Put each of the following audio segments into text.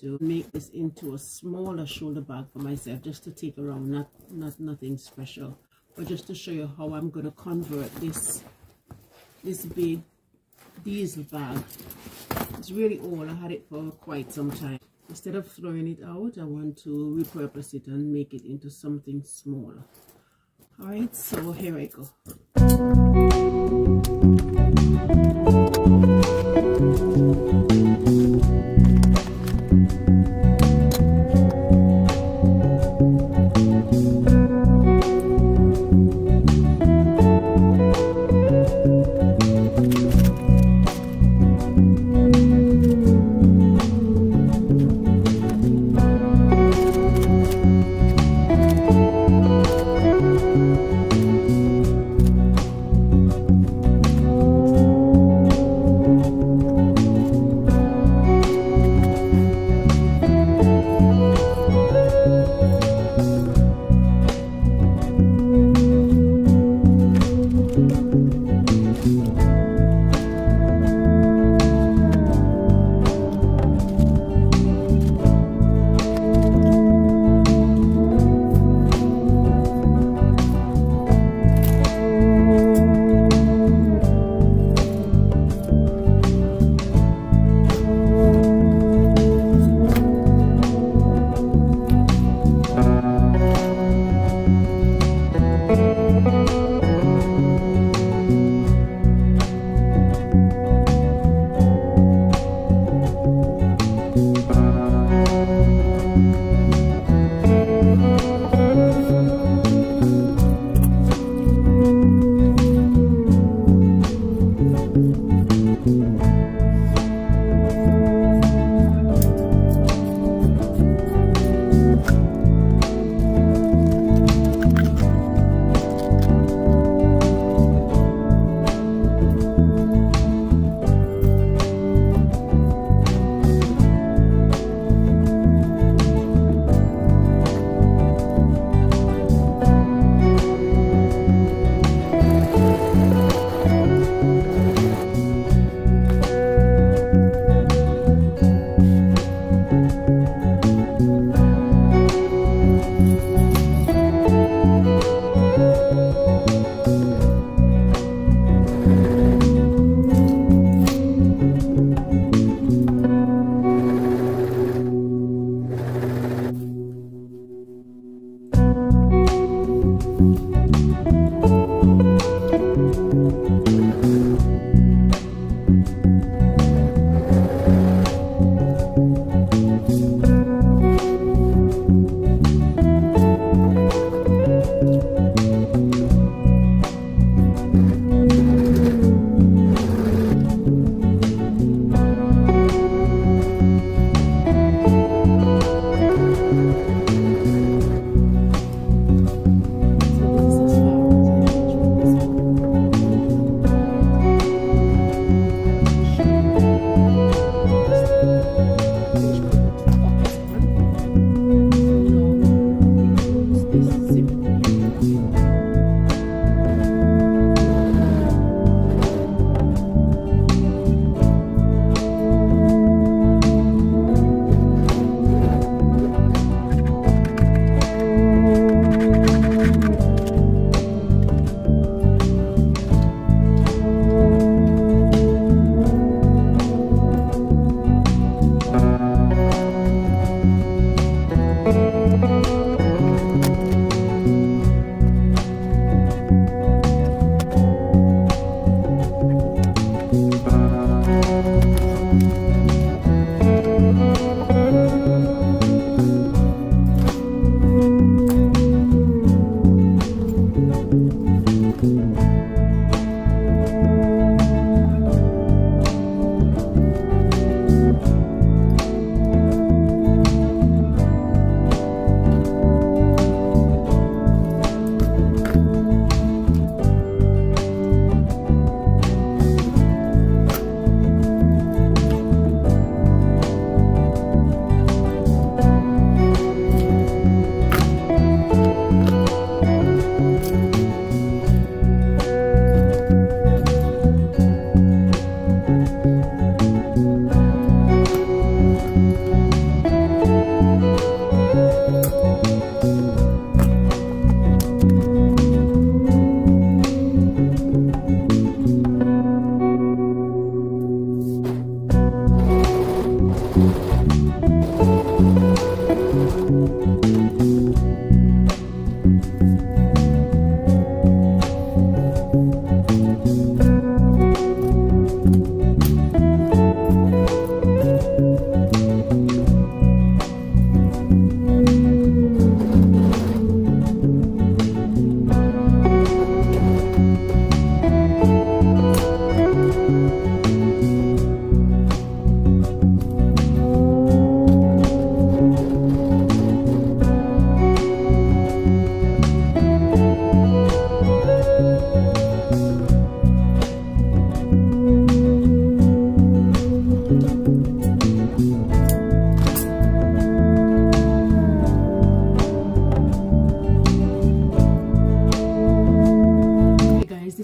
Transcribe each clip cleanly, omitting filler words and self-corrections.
to make this into a smaller shoulder bag for myself, just to take around, nothing special, but just to show you how I'm going to convert this big diesel bag. It's really old. I had it for quite some time. Instead of throwing it out, I want to repurpose it and make it into something smaller. Alright, so here I go.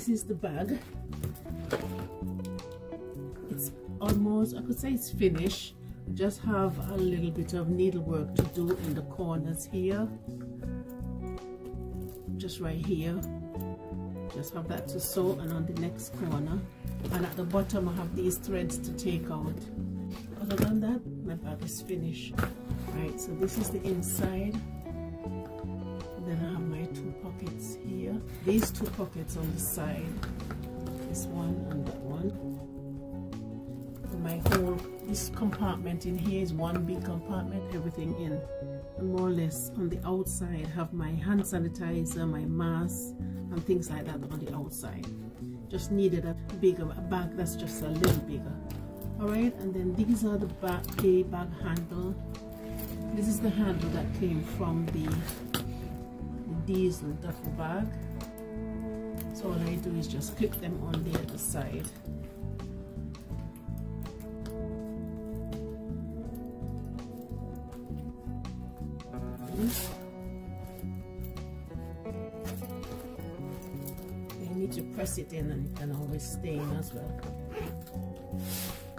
this is the bag. It's almost, I could say it's finished. Just have a little bit of needlework to do in the corners here, just right here. Just have that to sew, and on the next corner, and at the bottom I have these threads to take out. Other than that, my bag is finished. Right, so this is the inside. Then I have my two pockets here, these two pockets on the side, this one and that one. My whole, this compartment in here is one big compartment, everything in. And more or less on the outside have my hand sanitizer, my mask and things like that on the outside. Just needed a bigger bag that's just a little bigger. Alright, and then these are the bag handle. This is the handle that came from the diesel duffel bag. So all I do is just clip them on the other side. You need to press it in, and it can always stay in as well.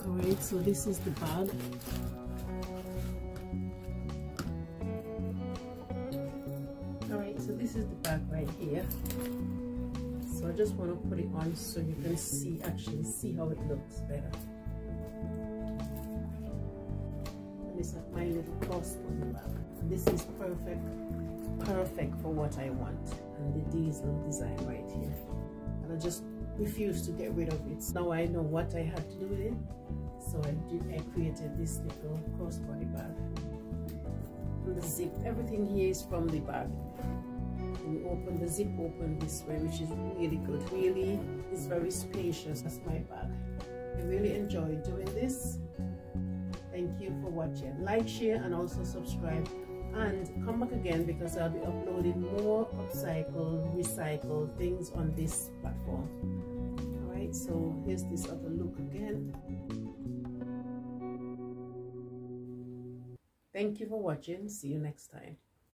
Alright, so this is the bag. Alright, so this is the bag right here. So I just want to put it on so you can actually see how it looks better. And this is my little crossbody bag. This is perfect for what I want, and the diesel design right here. And I just refuse to get rid of it. Now I know what I had to do with it, so I created this little crossbody bag. And the zip, everything here is from the bag. And you open the zip open this way, which is really good. Really, it's very spacious. That's my bag. I really enjoy doing this. Thank you for watching. Like, share, and also subscribe. And come back again, because I'll be uploading more upcycled, recycled things on this platform. Alright, so here's this other look again. Thank you for watching. See you next time.